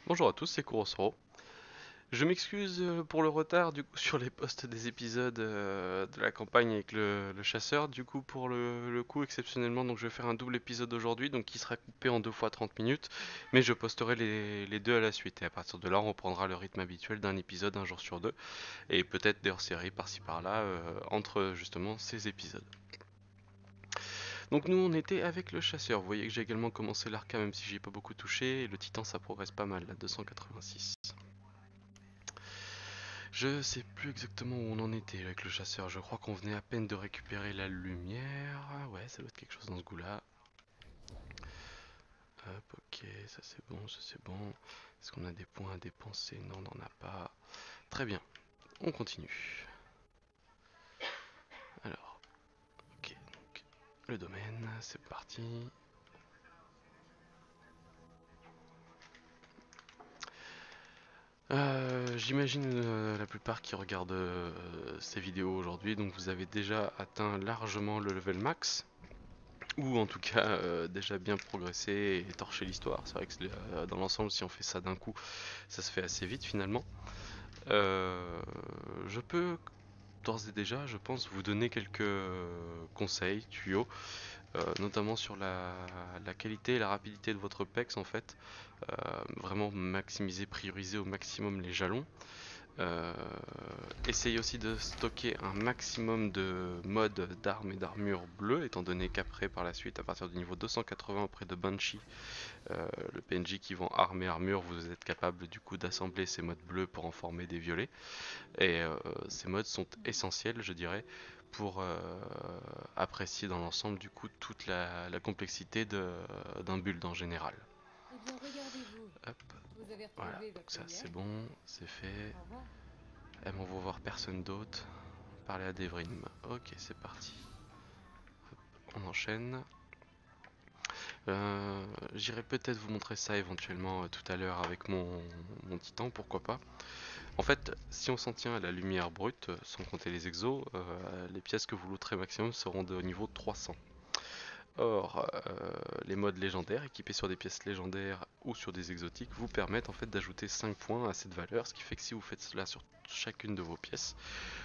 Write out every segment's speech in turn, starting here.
Bonjour à tous, c'est Kurosoro. Je m'excuse pour le retard du coup sur les posts des épisodes de la campagne avec le chasseur. Du coup pour le coup exceptionnellement donc je vais faire un double épisode aujourd'hui donc qui sera coupé en 2 fois 30 minutes mais je posterai les deux à la suite et à partir de là on reprendra le rythme habituel d'un épisode un jour sur deux et peut-être des hors-séries par-ci par-là entre justement ces épisodes. Donc nous on était avec le chasseur, vous voyez que j'ai également commencé l'arca même si j'ai pas beaucoup touché et le titan ça progresse pas mal là, 286. Je sais plus exactement où on en était avec le chasseur. Je crois qu'on venait à peine de récupérer la lumière. Ouais, ça doit être quelque chose dans ce goût-là. Hop, ok, ça c'est bon, ça c'est bon. Est-ce qu'on a des points à dépenser? Non, on n'en a pas. Très bien, on continue. Alors, ok, donc le domaine, c'est parti. J'imagine la plupart qui regardent ces vidéos aujourd'hui, donc vous avez déjà atteint largement le level max. Ou en tout cas déjà bien progressé et torcher l'histoire. C'est vrai que dans l'ensemble, si on fait ça d'un coup, ça se fait assez vite finalement. Euh, je peux d'ores et déjà, je pense, vous donner quelques conseils, tuyaux, notamment sur la qualité et la rapidité de votre PEX en fait. Vraiment maximiser, prioriser au maximum les jalons. Euh, Essayez aussi de stocker un maximum de modes d'armes et d'armures bleues, étant donné qu'après, par la suite, à partir du niveau 280 auprès de Banshee, le PNJ qui vend armes et armures, vous êtes capable du coup d'assembler ces modes bleus pour en former des violets. Et ces modes sont essentiels, je dirais, pour apprécier dans l'ensemble du coup toute la complexité d'un build en général. Eh bien, regardez-vous. Hop, Vous avez voilà, retrouvé donc votre ça c'est lumière. bon, c'est fait. Au revoir. Elles m'en vont voir personne d'autre. Parler à Devrim. Ok, c'est parti. On enchaîne. Euh, J'irai peut-être vous montrer ça éventuellement tout à l'heure avec mon titan, pourquoi pas. En fait, si on s'en tient à la lumière brute, sans compter les exos, les pièces que vous looterez maximum seront de niveau 300. Or, les modes légendaires équipés sur des pièces légendaires ou sur des exotiques vous permettent en fait d'ajouter 5 points à cette valeur, ce qui fait que si vous faites cela sur chacune de vos pièces,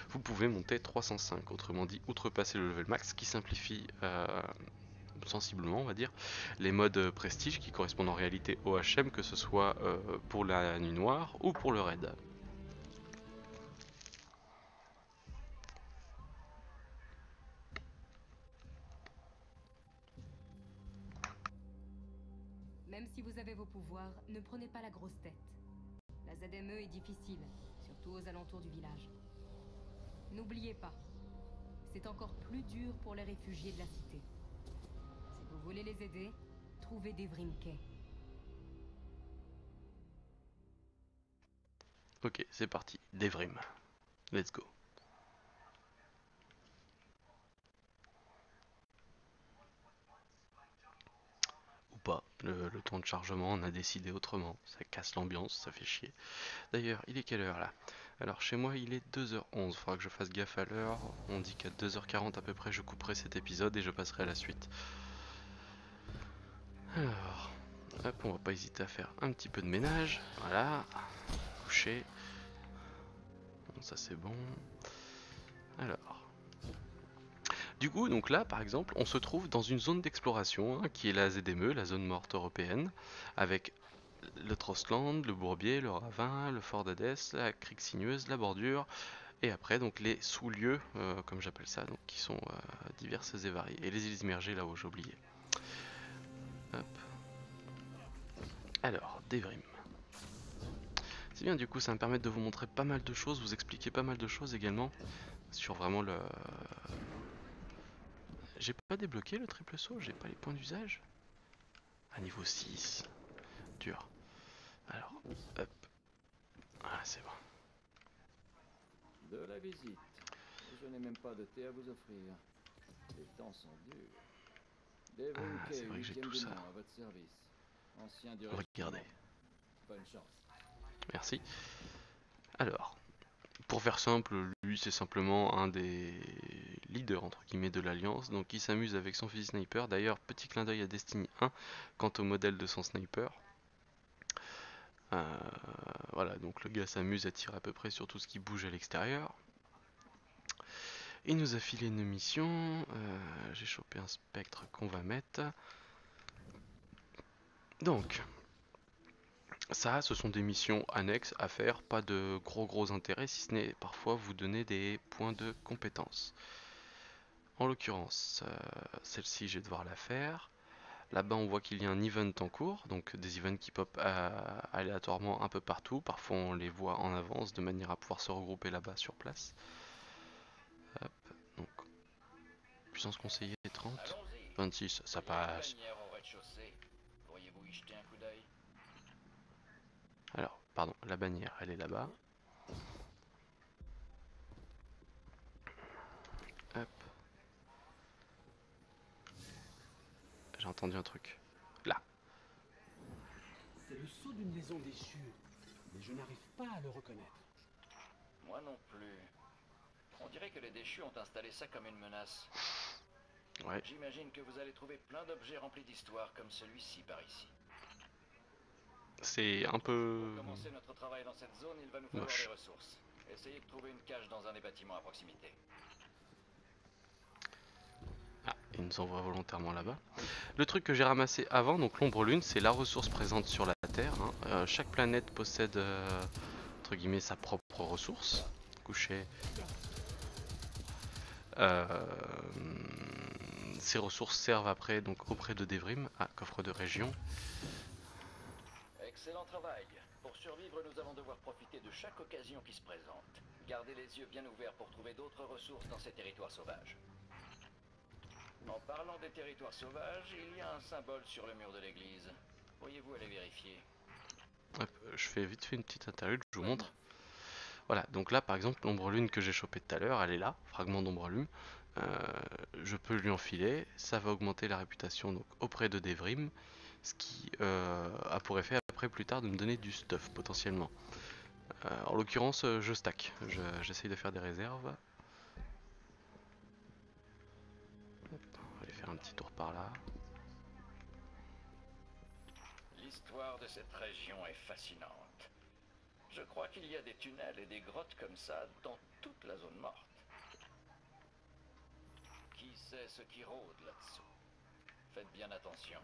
vous pouvez monter 305, autrement dit outrepasser le level max, qui simplifie sensiblement, on va dire, les modes prestige qui correspondent en réalité au HM, que ce soit pour la nuit noire ou pour le raid. Même si vous avez vos pouvoirs, ne prenez pas la grosse tête. La ZME est difficile, surtout aux alentours du village. N'oubliez pas, c'est encore plus dur pour les réfugiés de la cité. Si vous voulez les aider, trouvez des Vrimkey. Ok, c'est parti, Devrim, let's go. Ou pas, le temps de chargement, on a décidé autrement, ça casse l'ambiance, ça fait chier. D'ailleurs, il est quelle heure là? Alors chez moi il est 2h11, faudra que je fasse gaffe à l'heure, on dit qu'à 2h40 à peu près je couperai cet épisode et je passerai à la suite. Alors, hop, on va pas hésiter à faire un petit peu de ménage, voilà, coucher, bon, ça c'est bon. Alors, du coup, donc là, par exemple, on se trouve dans une zone d'exploration hein, qui est la ZME, la zone morte européenne, avec le Trostland, le Bourbier, le Ravin, le Fort d'Hadès, la Crique Sinueuse, la Bordure, et après donc les sous-lieux, comme j'appelle ça, donc qui sont diverses et variées, et les îles immergées là où j'ai oublié. Hop. Alors, Devrim. C'est bien, du coup, ça va me permet de vous montrer pas mal de choses, vous expliquer pas mal de choses également sur vraiment le. J'ai pas débloqué le triple saut, j'ai pas les points d'usage. À niveau 6. Dur. Alors, hop. Ah, c'est bon. De la visite. Et je n'ai même pas de thé à vous offrir. Les temps sont durs. Devrim Ah, c'est Kay, vrai que j'ai 8ème tout du ça. nom, à votre service. Ancien du Regardez. régiment. Bonne chance. Merci. Alors, pour faire simple, lui c'est simplement un des leaders entre guillemets de l'Alliance, donc il s'amuse avec son fusil sniper. D'ailleurs, petit clin d'œil à Destiny 1 quant au modèle de son sniper. Voilà, donc le gars s'amuse à tirer à peu près sur tout ce qui bouge à l'extérieur. Il nous a filé une mission. J'ai chopé un spectre qu'on va mettre. Donc, ça, ce sont des missions annexes à faire, pas de gros intérêt, si ce n'est parfois vous donner des points de compétence. En l'occurrence, celle-ci, je vais devoir la faire. Là-bas, on voit qu'il y a un event en cours, donc des events qui pop aléatoirement un peu partout. Parfois, on les voit en avance de manière à pouvoir se regrouper là-bas sur place. Hop, donc, puissance conseillée 30, 26, ça passe. Alors, pardon, la bannière, elle est là-bas. Hop. J'ai entendu un truc. Là. C'est le sceau d'une maison déchue, mais je n'arrive pas à le reconnaître. Moi non plus. On dirait que les déchus ont installé ça comme une menace. Ouais. J'imagine que vous allez trouver plein d'objets remplis d'histoire comme celui-ci par ici. C'est un peu Pour commencer notre travail dans cette zone, il va nous falloir des ressources. Essayez de trouver une cache dans un des bâtiments à proximité. Ah, il nous envoie volontairement là-bas. Le truc que j'ai ramassé avant, donc l'ombre lune, c'est la ressource présente sur la Terre. Chaque planète possède, entre guillemets, sa propre ressource. Couché. Ces ressources servent après donc auprès de Devrim, coffre de région. Excellent travail. Pour survivre, nous allons devoir profiter de chaque occasion qui se présente. Gardez les yeux bien ouverts pour trouver d'autres ressources dans ces territoires sauvages. En parlant des territoires sauvages, il y a un symbole sur le mur de l'église. Pourriez-vous aller vérifier? Hop, je fais vite fait une petite interlude, je vous montre. Voilà, donc là par exemple l'ombre lune que j'ai chopé tout à l'heure, elle est là, fragment d'ombre lune. Je peux lui enfiler, ça va augmenter la réputation donc, auprès de Devrim, ce qui a pour effet après plus tard de me donner du stuff potentiellement. En l'occurrence je stack, j'essaye de faire des réserves. Hop, on va aller faire un petit tour par là. L'histoire de cette région est fascinante. Je crois qu'il y a des tunnels et des grottes comme ça dans toute la zone morte. Qui sait ce qui rôde là-dessous? Faites bien attention.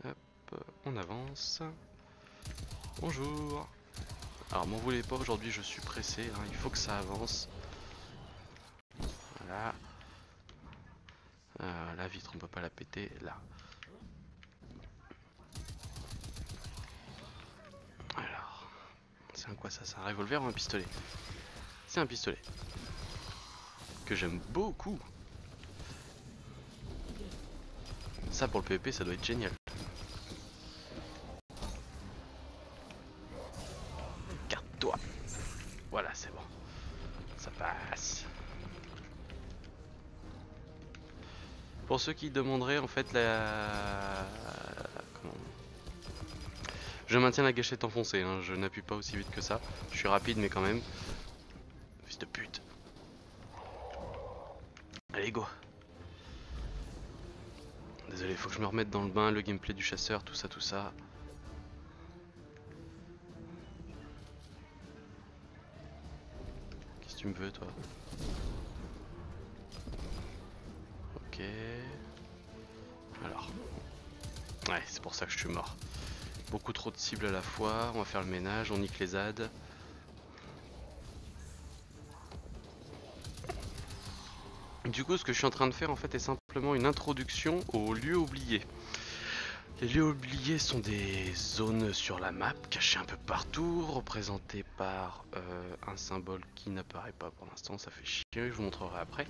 Hop, on avance. Bonjour. Alors m'en voulez pas, aujourd'hui je suis pressé, il faut que ça avance. Voilà. La vitre on peut pas la péter, là. Alors, c'est un quoi ça? C'est un revolver ou un pistolet? C'est un pistolet. Que j'aime beaucoup. Ça pour le PvP ça doit être génial. Garde-toi. Voilà, c'est bon. Ça passe. Pour ceux qui demanderaient en fait comment... Je maintiens la gâchette enfoncée, je n'appuie pas aussi vite que ça. Je suis rapide mais quand même. Fils de pute. Allez go. Désolé, faut que je me remette dans le bain, le gameplay du chasseur, tout ça, tout ça. Qu'est-ce que tu me veux toi? Ok. Alors. Ouais, c'est pour ça que je suis mort. Beaucoup trop de cibles à la fois, on va faire le ménage, on nique les ZAD. Du coup, ce que je suis en train de faire en fait est simplement une introduction aux lieux oubliés. Les lieux oubliés sont des zones sur la map, cachées un peu partout, représentées par un symbole qui n'apparaît pas pour l'instant, ça fait chier, je vous montrerai après.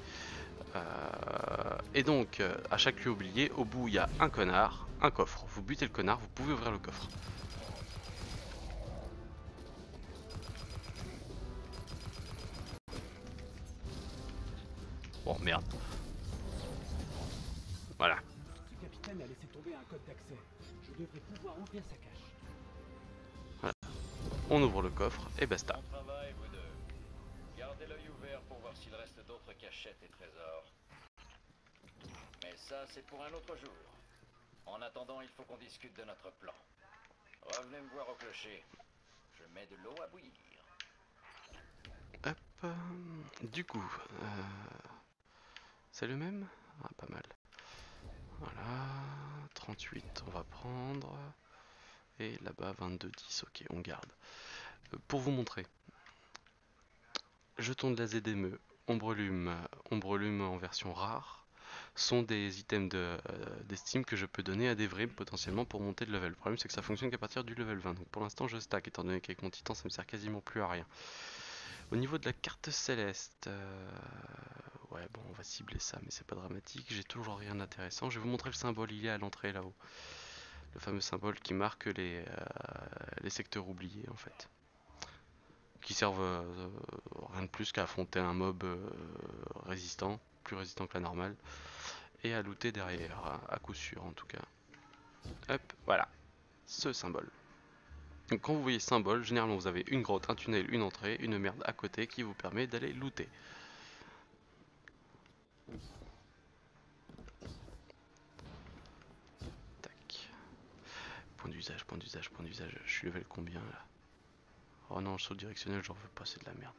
Et donc, à chaque lieu oublié, au bout il y a un connard, un coffre. Vous butez le connard, vous pouvez ouvrir le coffre. Bon, merde. Voilà. Ce capitaine a laissé tomber un code d'accès. Je devrais pouvoir ouvrir sa cache. Voilà. On ouvre le coffre et basta. Bon travail, vous deux. Gardez l'œil ouvert pour voir s'il reste d'autres cachettes et trésors. Mais ça, c'est pour un autre jour. En attendant... attendant, il faut qu'on discute de notre plan. Revenez me voir au clocher. Je mets de l'eau à bouillir. Hop. Du coup, c'est le même? Ah, pas mal. Voilà. 38, on va prendre. Et là-bas, 22-10. Ok, on garde. Pour vous montrer. Jetons de la ZME, Ombrelume en version rare, sont des items d'estime que je peux donner à des vrais potentiellement pour monter de level. Le problème c'est que ça fonctionne qu'à partir du level 20, donc pour l'instant je stack étant donné qu'avec mon titan ça me sert quasiment plus à rien. Au niveau de la carte céleste, ouais bon on va cibler ça mais c'est pas dramatique, j'ai toujours rien d'intéressant. Je vais vous montrer le symbole, il est à l'entrée là-haut. Le fameux symbole qui marque les secteurs oubliés en fait. Qui servent rien de plus qu'à affronter un mob résistant, plus résistant que la normale, et à looter derrière, à coup sûr en tout cas. Hop, voilà, ce symbole. Donc quand vous voyez symbole, généralement vous avez une grotte, un tunnel, une entrée, une merde à côté qui vous permet d'aller looter. Tac. Point d'usage, point d'usage, point d'usage. Je suis level combien là? Oh non, le saut directionnel, j'en veux pas, c'est de la merde.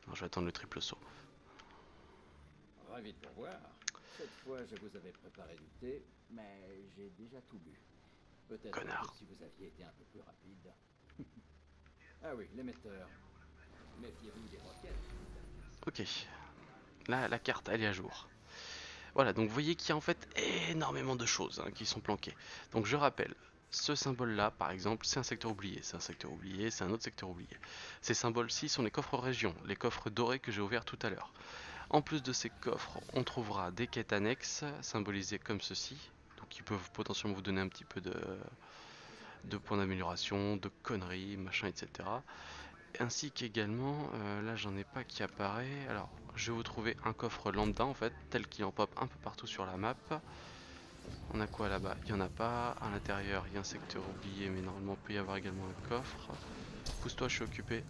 Non, je vais attendre le triple saut. Ravi de vous voir. Cette fois, je vous avais préparé du thé, mais j'ai déjà tout bu. Peut-être Connard. que si vous aviez été un peu plus rapide. Ah oui, l'émetteur. Méfiez-vous des roquettes. Ok. Là, la carte, elle est à jour. Voilà, donc vous voyez qu'il y a en fait énormément de choses qui sont planquées. Donc je rappelle, ce symbole-là, par exemple, c'est un secteur oublié. C'est un secteur oublié, c'est un autre secteur oublié. Ces symboles-ci sont les coffres régions, les coffres dorés que j'ai ouverts tout à l'heure. En plus de ces coffres, on trouvera des quêtes annexes, symbolisées comme ceci, donc qui peuvent potentiellement vous donner un petit peu de points d'amélioration, de conneries, machin, etc. Ainsi qu'également, là j'en ai pas qui apparaît, alors je vais vous trouver un coffre lambda en fait, tel qu'il en pop un peu partout sur la map. On a quoi là-bas? Il n'y en a pas, à l'intérieur il y a un secteur oublié mais normalement il peut y avoir également un coffre. Pousse-toi, je suis occupé.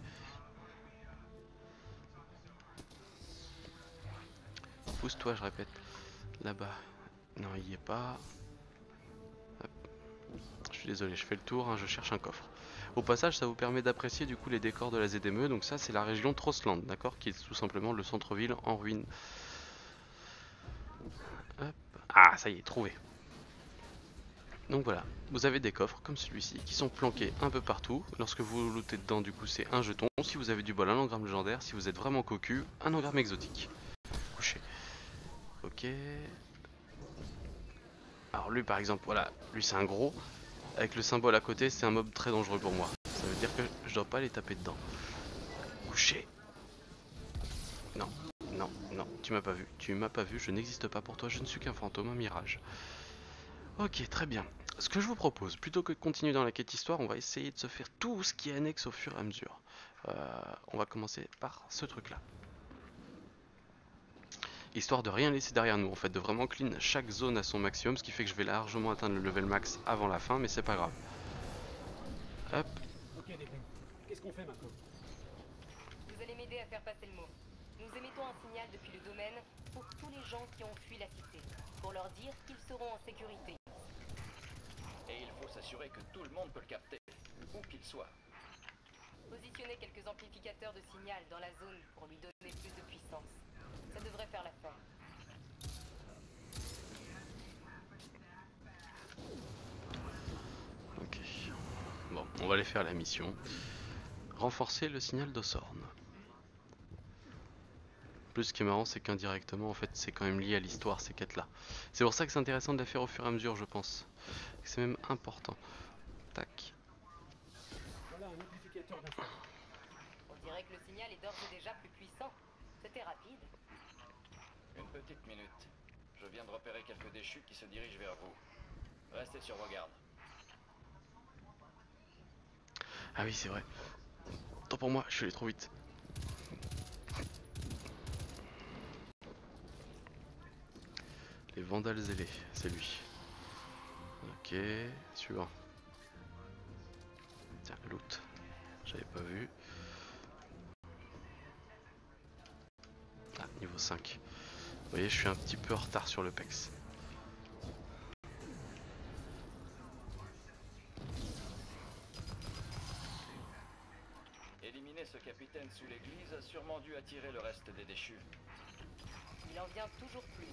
Pousse-toi, je répète. Là-bas, non il y est pas. Hop. Je suis désolé, je fais le tour, je cherche un coffre. Au passage, ça vous permet d'apprécier du coup les décors de la ZME. Donc ça, c'est la région Trostland, d'accord, qui est tout simplement le centre-ville en ruine. Hop. Ah, ça y est, trouvé. Donc voilà, vous avez des coffres comme celui-ci qui sont planqués un peu partout. Lorsque vous lootez dedans, du coup, c'est un jeton. Si vous avez du bol, un engramme légendaire. Si vous êtes vraiment cocu, un engramme exotique. Couché. Ok. Alors lui, par exemple, voilà, lui c'est un gros. Avec le symbole à côté, c'est un mob très dangereux pour moi. Ça veut dire que je dois pas les taper dedans. Couché. Non, non, non, tu m'as pas vu. Tu m'as pas vu, je n'existe pas pour toi, je ne suis qu'un fantôme, un mirage. Ok, très bien. Ce que je vous propose, plutôt que de continuer dans la quête histoire, on va essayer de se faire tout ce qui est annexe au fur et à mesure. On va commencer par ce truc-là. Histoire de rien laisser derrière nous, en fait, de vraiment clean chaque zone à son maximum, ce qui fait que je vais largement atteindre le level max avant la fin, mais c'est pas grave. Hop. Ok, des bruits. Qu'est-ce qu'on fait maintenant? Vous allez m'aider à faire passer le mot. Nous émettons un signal depuis le domaine pour tous les gens qui ont fui la cité, pour leur dire qu'ils seront en sécurité. Et il faut s'assurer que tout le monde peut le capter, où qu'il soit. Positionnez quelques amplificateurs de signal dans la zone pour lui donner plus de puissance. Ça devrait faire l'affaire. Ok. Bon, on va aller faire la mission. Renforcer le signal d'Osorn. Plus ce qui est marrant, c'est qu'indirectement, en fait, c'est quand même lié à l'histoire, ces quêtes-là. C'est pour ça que c'est intéressant de la faire au fur et à mesure, je pense. C'est même important. Tac. Voilà un amplificateur d'info. On dirait que le signal est d'ores et déjà plus puissant. C'était rapide. Une petite minute. Je viens de repérer quelques déchus qui se dirigent vers vous. Restez sur vos gardes. Ah oui, c'est vrai. Tant pour moi, je suis allé trop vite. Les vandales zélés, c'est lui. Ok, suivant. Tiens, loot. J'avais pas vu. Ah, niveau 5. Vous voyez, je suis un petit peu en retard sur le PEX. Assassiner ce capitaine sous l'église a sûrement dû attirer le reste des déchus. Il en vient toujours plus.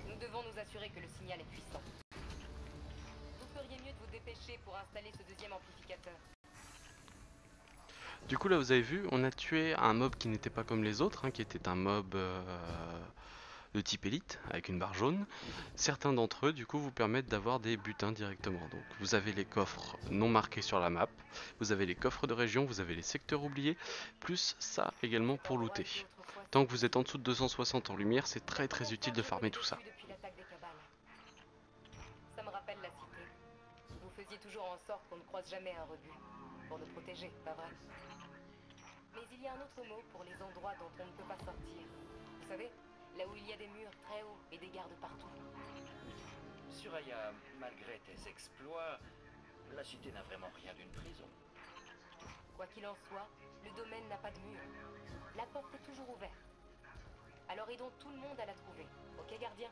Nous devons nous assurer que le signal est puissant. Vous feriez mieux de vous dépêcher pour installer ce deuxième amplificateur. Du coup là vous avez vu, on a tué un mob qui n'était pas comme les autres, hein, qui était un mob de type élite, avec une barre jaune. Certains d'entre eux du coup vous permettent d'avoir des butins directement. Donc vous avez les coffres non marqués sur la map, vous avez les coffres de région, vous avez les secteurs oubliés, plus ça également pour looter. Tant que vous êtes en dessous de 260 en lumière, c'est très utile de farmer tout ça. Depuis l'attaque des cabales. Ça me rappelle la cité. Vous faisiez toujours en sorte qu'on ne croise jamais un rebut. Pour nous protéger, pas vrai? Mais il y a un autre mot pour les endroits dont on ne peut pas sortir. Vous savez, là où il y a des murs très hauts et des gardes partout. Suraya, malgré tes exploits, la cité n'a vraiment rien d'une prison. Quoi qu'il en soit, le domaine n'a pas de mur. La porte est toujours ouverte. Alors aidons tout le monde à la trouver. Ok, gardien?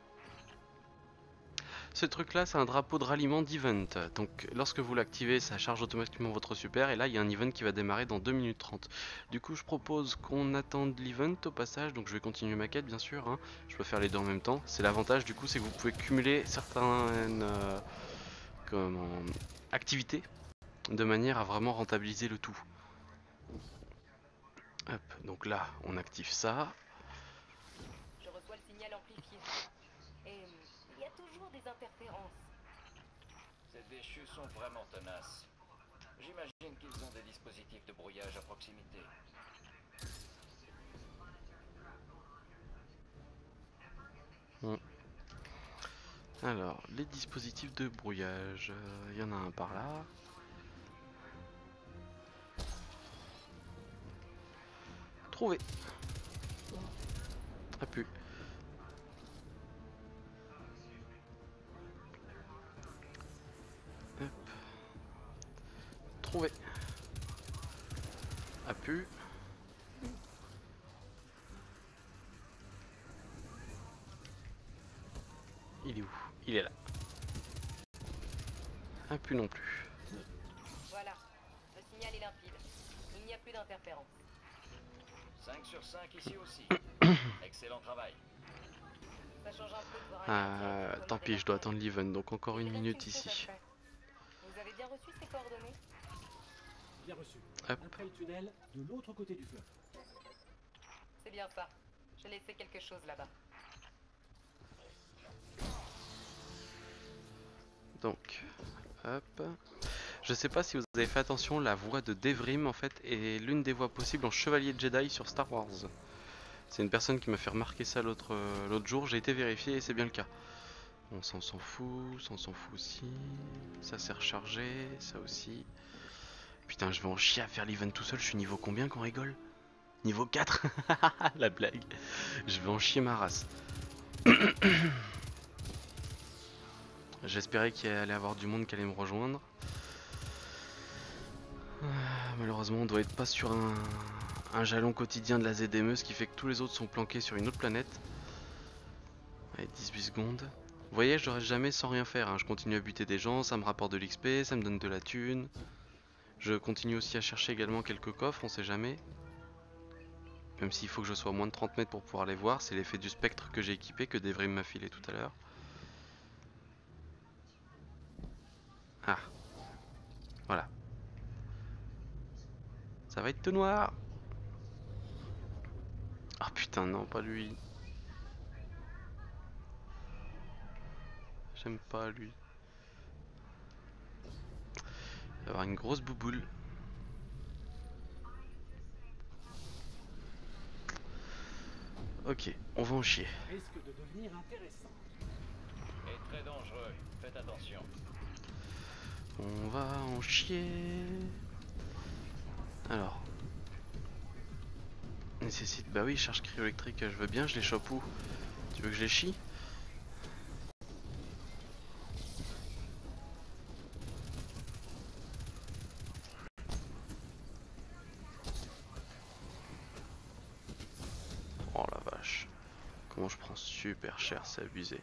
Ce truc là c'est un drapeau de ralliement d'event. Donc lorsque vous l'activez ça charge automatiquement votre super et là il y a un event qui va démarrer dans 2 minutes 30. Du coup je propose qu'on attende l'event au passage, donc je vais continuer ma quête bien sûr, hein. Je peux faire les deux en même temps. C'est l'avantage du coup, c'est que vous pouvez cumuler certaines activités de manière à vraiment rentabiliser le tout. Hop, donc là on active ça. Je reçois le signal amplifié. Et il y a toujours des interférences. Ces déchus sont vraiment tenaces. J'imagine qu'ils ont des dispositifs de brouillage à proximité. Alors, les dispositifs de brouillage, il y en a un par là. Trouvé. Ah pu. Hop. Trouvé. A pu. Il est où? Il est là. A pu non plus. Voilà, le signal est limpide. Il n'y a plus d'interférence. 5 sur 5 ici aussi. Excellent travail. Ça change un peu de voir un gardien qui Tant commande pis, des je dois batailles. attendre l'event, donc encore Il une reste minute chose à ici. faire. Vous avez bien reçu ces coordonnées? Bien reçu. Hop. Après le tunnel, de l'autre côté du fleuve. C'est bien ça. J'ai laissé quelque chose là-bas. Donc, hop. Je sais pas si vous avez fait attention, la voix de Devrim en fait est l'une des voix possibles en chevalier Jedi sur Star Wars. C'est une personne qui m'a fait remarquer ça l'autre jour, j'ai été vérifié et c'est bien le cas. Bon, ça on s'en fout, ça on s'en fout aussi. Ça c'est rechargé, ça aussi. Putain, je vais en chier à faire l'event tout seul, je suis niveau combien qu'on rigole? Niveau 4. La blague. Je vais en chier ma race. J'espérais qu'il allait y avoir du monde qui allait me rejoindre. Malheureusement, on doit être pas sur un jalon quotidien de la ZDME, ce qui fait que tous les autres sont planqués sur une autre planète. Allez, 18 secondes. Vous voyez, je reste jamais sans rien faire, hein. Je continue à buter des gens, ça me rapporte de l'XP, ça me donne de la thune. Je continue aussi à chercher également quelques coffres, on sait jamais. Même s'il faut que je sois à moins de 30 mètres pour pouvoir les voir, c'est l'effet du spectre que j'ai équipé, que Devrim m'a filé tout à l'heure. Ah. Voilà. Ça va être tout noir. Ah putain, non, pas lui. J'aime pas lui. Il va y avoir une grosse bouboule. Ok, on va en chier. Risque de devenir intéressant. Et très dangereux. Faites attention. On va en chier. Alors. Nécessite. Bah oui, charge cryoélectrique, je veux bien, je les chope où? Tu veux que je les chie? Oh la vache. Comment je prends super cher, c'est abusé.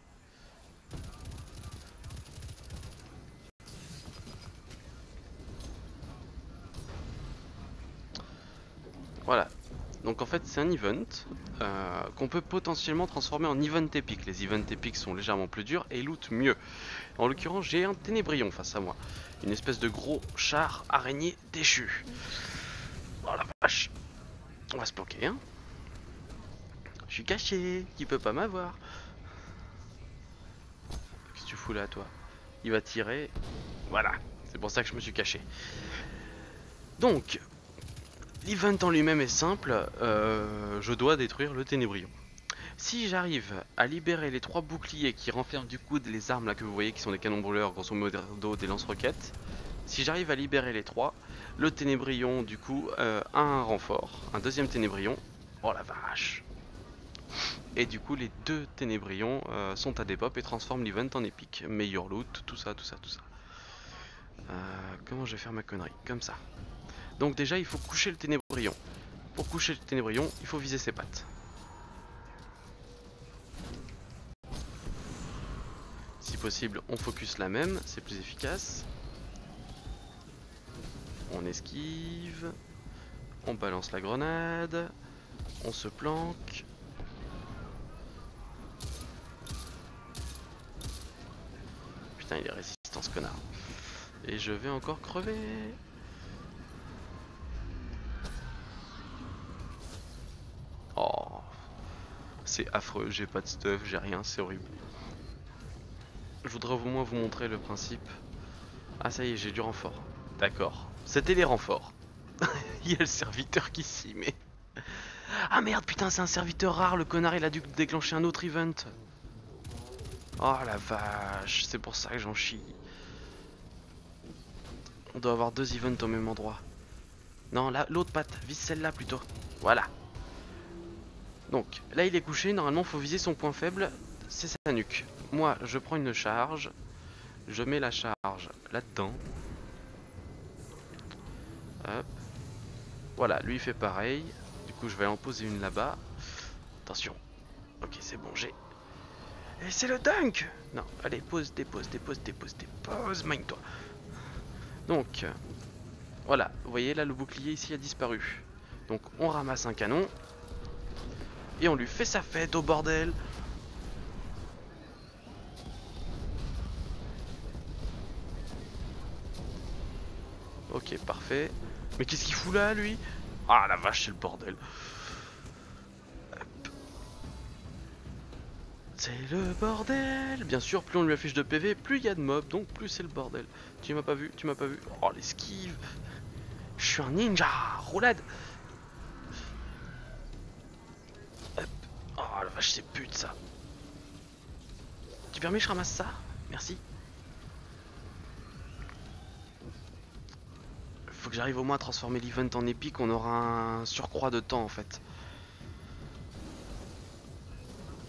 Voilà. Donc en fait c'est un event qu'on peut potentiellement transformer en event épique. Les events épiques sont légèrement plus durs et loot mieux. En l'occurrence j'ai un ténébrion face à moi. Une espèce de gros char araignée déchu. Oh la vache. On va se planquer hein. Je suis caché, qui peut pas m'avoir. Qu'est-ce que tu fous là toi? Il va tirer. Voilà, c'est pour ça que je me suis caché. Donc, l'event en lui-même est simple, je dois détruire le ténébrion. Si j'arrive à libérer les 3 boucliers qui renferment du coup les armes là que vous voyez qui sont des canons brûleurs, grosso modo des lance-roquettes, si j'arrive à libérer les 3, le ténébrion du coup a un renfort, un deuxième ténébrion. Oh la vache! Et du coup les 2 ténébrions sont à dépop et transforment l'event en épique. Meilleur loot, tout ça. Comment je vais faire ma connerie? Comme ça. Donc déjà il faut coucher le ténébrion. Pour coucher le ténébrion, il faut viser ses pattes. Si possible, on focus la même, c'est plus efficace. On esquive. On balance la grenade. On se planque. Putain, il est résistant ce connard. Et je vais encore crever. Oh, c'est affreux, j'ai pas de stuff, j'ai rien, c'est horrible. Je voudrais au moins vous montrer le principe. Ah ça y est, j'ai du renfort. D'accord, c'était les renforts. Il y a le serviteur qui s'y met. Ah merde, putain, c'est un serviteur rare, le connard il a dû déclencher un autre event. Oh la vache, c'est pour ça que j'en chie. On doit avoir 2 events au même endroit. Non, là, l'autre patte, vise celle-là plutôt. Voilà. Donc, là il est couché, normalement faut viser son point faible, c'est sa nuque. Moi, je prends une charge, je mets la charge là-dedans. Hop. Voilà, lui il fait pareil. Du coup, je vais en poser une là-bas. Attention. Ok, c'est bon, j'ai... Et c'est le dunk! Non, allez, dépose, mine-toi. Donc, voilà, vous voyez là, le bouclier ici a disparu. Donc, on ramasse un canon. Et on lui fait sa fête au bordel. Ok, parfait. Mais qu'est-ce qu'il fout là, lui? Ah la vache, c'est le bordel. Hop. C'est le bordel. Bien sûr, plus on lui affiche de PV, plus il y a de mobs, donc plus c'est le bordel. Tu m'as pas vu, tu m'as pas vu. Oh, l'esquive. Je suis un ninja. Roulade. Hop. Oh la vache, c'est pute ça. Tu permets que je ramasse ça? Merci. Faut que j'arrive au moins à transformer l'event en épique, on aura un surcroît de temps en fait.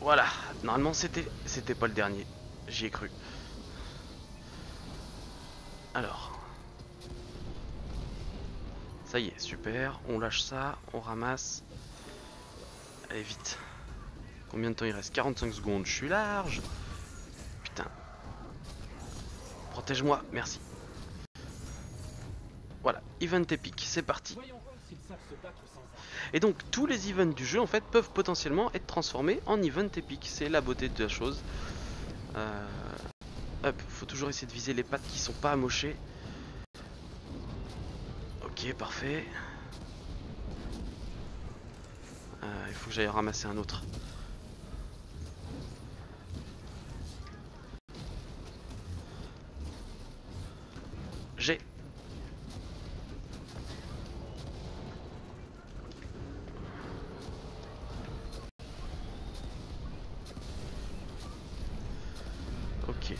Voilà, normalement c'était pas le dernier, j'y ai cru. Alors. Ça y est, super, on lâche ça, on ramasse. Allez vite. Combien de temps il reste? 45 secondes, je suis large. Putain. Protège-moi, merci. Voilà, event épique, c'est parti. Et donc tous les events du jeu en fait peuvent potentiellement être transformés en event épique. C'est la beauté de la chose. Hop, faut toujours essayer de viser les pattes qui sont pas amochées. Ok, parfait. Il faut que j'aille ramasser un autre. J'ai. Ok.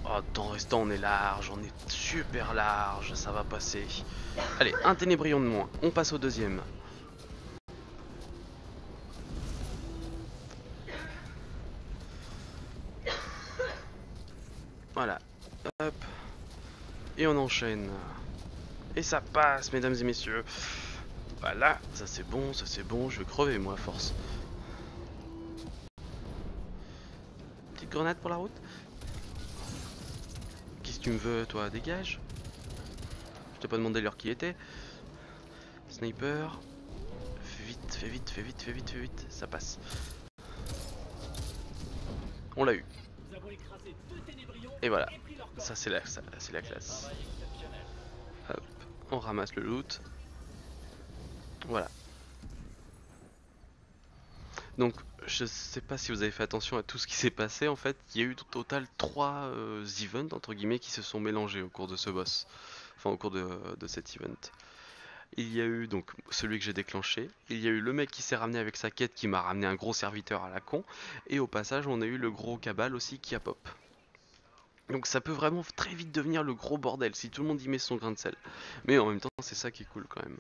Oh, dans restant, on est large, on est super large, ça va passer. Allez, un ténébrion de moins, on passe au deuxième. Voilà, hop, et on enchaîne. Et ça passe, mesdames et messieurs. Voilà, ça c'est bon, je vais crever moi à force. Petite grenade pour la route. Qu'est-ce que tu me veux, toi? Dégage. Je t'ai pas demandé l'heure qui était. Sniper. fais vite, fais vite, fais vite, fais vite, ça passe. On l'a eu. Nous avons écrasé 2 ténébrions Et voilà, et pris leur corps. ça c'est la classe. Travail exceptionnel. Hop, on ramasse le loot. Voilà. Donc, je sais pas si vous avez fait attention à tout ce qui s'est passé. En fait, il y a eu au total 3 events, entre guillemets, qui se sont mélangés au cours de ce boss. Enfin, au cours de cet event. Il y a eu donc celui que j'ai déclenché. Il y a eu le mec qui s'est ramené avec sa quête qui m'a ramené un gros serviteur à la con. Et au passage, on a eu le gros cabal aussi qui a pop. Donc ça peut vraiment très vite devenir le gros bordel si tout le monde y met son grain de sel. Mais en même temps, c'est ça qui est cool quand même.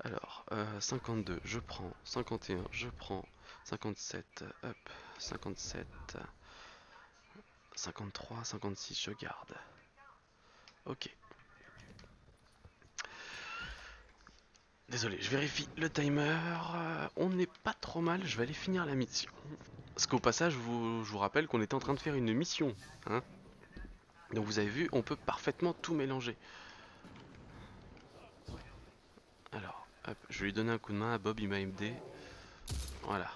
Alors, 52, je prends. 51, je prends. 57, hop. 57. 53, 56, je garde. Ok. Désolé, je vérifie le timer. On n'est pas trop mal, je vais aller finir la mission. Parce qu'au passage, je vous rappelle qu'on était en train de faire une mission. Hein. Donc vous avez vu, on peut parfaitement tout mélanger. Alors, hop, je vais lui donner un coup de main à Bob, il m'a aidé. Voilà.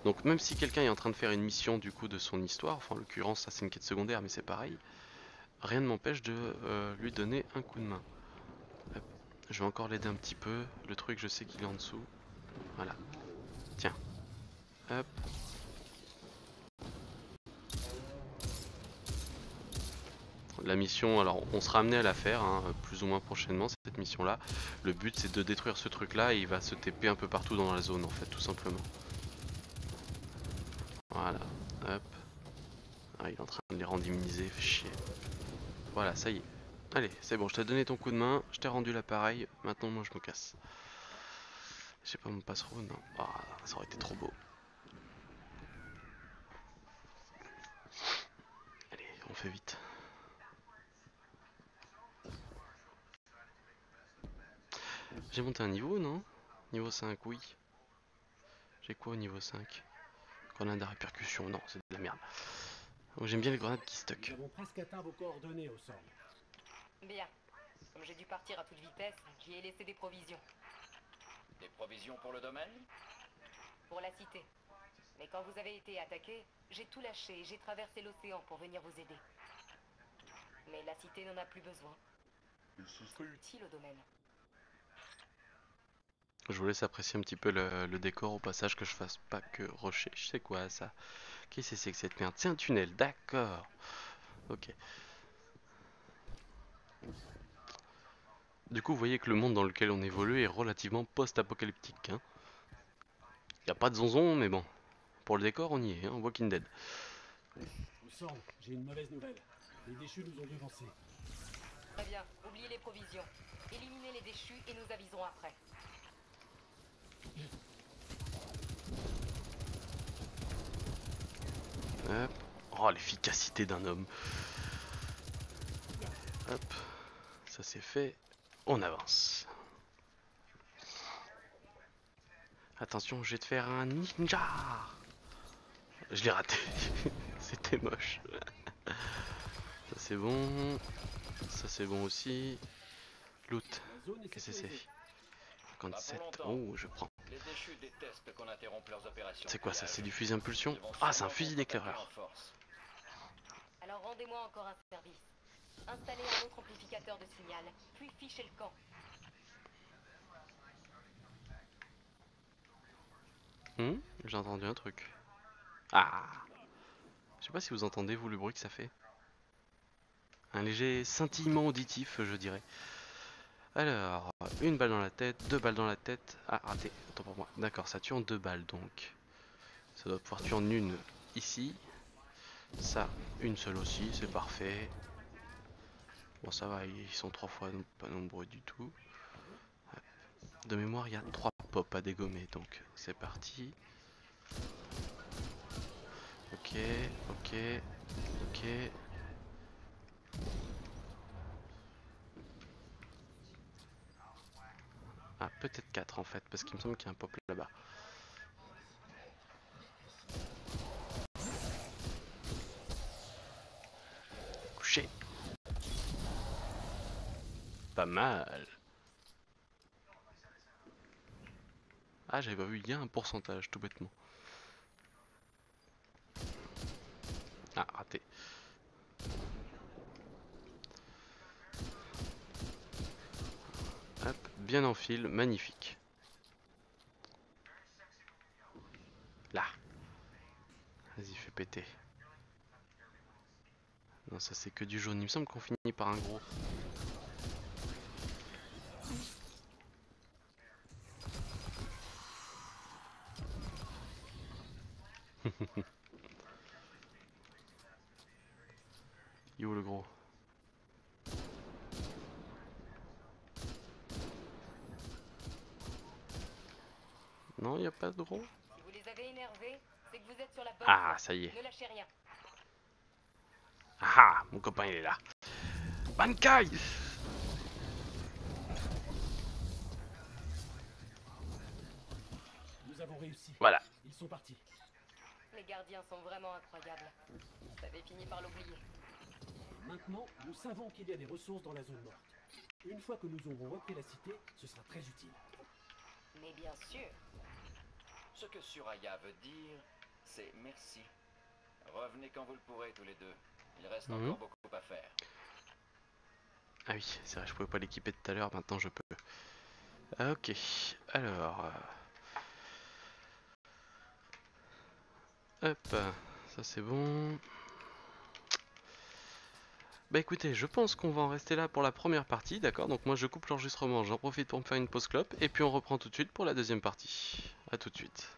Donc même si quelqu'un est en train de faire une mission du coup de son histoire, enfin en l'occurrence ça c'est une quête secondaire mais c'est pareil, rien ne m'empêche de lui donner un coup de main. Hop. Je vais encore l'aider un petit peu, le truc je sais qu'il est en dessous. Voilà. Tiens. Hop. La mission, alors on sera amené à la faire, hein, plus ou moins prochainement cette mission là. Le but c'est de détruire ce truc là et il va se TP un peu partout dans la zone en fait tout simplement. Voilà. Hop. Ah, il est en train de les rendre immunisés, fait chier. Voilà, ça y est. Allez, c'est bon, je t'ai donné ton coup de main, je t'ai rendu l'appareil, maintenant moi je me casse. Je sais pas mon passereau, non. Ah, ça aurait été trop beau. Allez, on fait vite. J'ai monté un niveau, non? Niveau 5, oui. J'ai quoi au niveau 5? Grenade à répercussion, non, c'est de la merde. Oh, j'aime bien les grenades qui Nous stuck. avons presque atteint vos coordonnées au sol. Bien. Comme j'ai dû partir à toute vitesse, j'y ai laissé des provisions. Des provisions pour le domaine? Pour la cité. Mais quand vous avez été attaqué, j'ai tout lâché et j'ai traversé l'océan pour venir vous aider. Mais la cité n'en a plus besoin. Ce serait utile au domaine. Je vous laisse apprécier un petit peu le décor au passage, que je fasse pas que rusher. Je sais quoi ça? Qu'est-ce que c'est que cette merde? C'est un tunnel, d'accord. Ok. Du coup, vous voyez que le monde dans lequel on évolue est relativement post-apocalyptique. Hein. Y a pas de zonzon, mais bon. Pour le décor, on y est, hein, Walking Dead. Au sol, j'ai une mauvaise nouvelle. Les déchus nous ont devancés. Très bien. Oubliez les provisions. Éliminez les déchus et nous aviserons après. Hop. Oh, l'efficacité d'un homme. Hop. Ça c'est fait. On avance. Attention, je vais te faire un ninja. Je l'ai raté. C'était moche. Ça c'est bon. Ça c'est bon aussi. Loot. La zone est Qu'est-ce que c'est? sécurisée. 57. Pas pour longtemps. Oh, je prends. Les déchus détestent qu'on interrompe leurs opérations. C'est quoi ça? pillage. C'est du fusil impulsion? Ils vont Ah, c'est un sûrement fusil contre-attaquer d'éclaireur. en force. Alors rendez-moi encore un service. Installez un autre amplificateur de signal, puis fichez le camp. J'ai entendu un truc. Ah! Je sais pas si vous entendez, vous, le bruit que ça fait. Un léger scintillement auditif, je dirais. Alors, une balle dans la tête, 2 balles dans la tête. Ah, raté, autant pour moi. D'accord, ça tue en 2 balles donc. Ça doit pouvoir tuer en une ici. Ça, une seule aussi, c'est parfait. Bon, ça va, ils sont 3 fois pas nombreux du tout. De mémoire, il y a 3 pops à dégommer, donc c'est parti. Ok, ok, ok. Ah, peut-être 4 en fait, parce qu'il me semble qu'il y a un pop là-bas. Couché. Pas mal. Ah, j'avais pas vu, il y a un pourcentage, tout bêtement. Ah, raté. Hop, bien en fil, magnifique. Là. Vas-y, fais péter. Non, ça c'est que du jaune. Il me semble qu'on finit par un gros. Il est où le gros? Non, il n'y a pas de gros. Si vous les avez énervés, c'est que vous êtes sur la bonne Ah, voie. ça y est. Ne lâchez rien. Ah, mon copain il est là. Bankai! Nous avons réussi. Voilà. Ils sont partis. Les gardiens sont vraiment incroyables. Vous avez fini par l'oublier. Maintenant, nous savons qu'il y a des ressources dans la zone morte. Une fois que nous aurons repris la cité, ce sera très utile. Mais bien sûr. Ce que Suraya veut dire, c'est merci. Revenez quand vous le pourrez tous les deux. Il reste encore beaucoup à faire. Ah oui, c'est vrai, je pouvais pas l'équiper tout à l'heure, maintenant je peux. Ok, alors... Hop, ça c'est bon. Bah écoutez, je pense qu'on va en rester là pour la première partie, d'accord? Donc moi je coupe l'enregistrement, j'en profite pour me faire une pause clope, et puis on reprend tout de suite pour la deuxième partie. A tout de suite.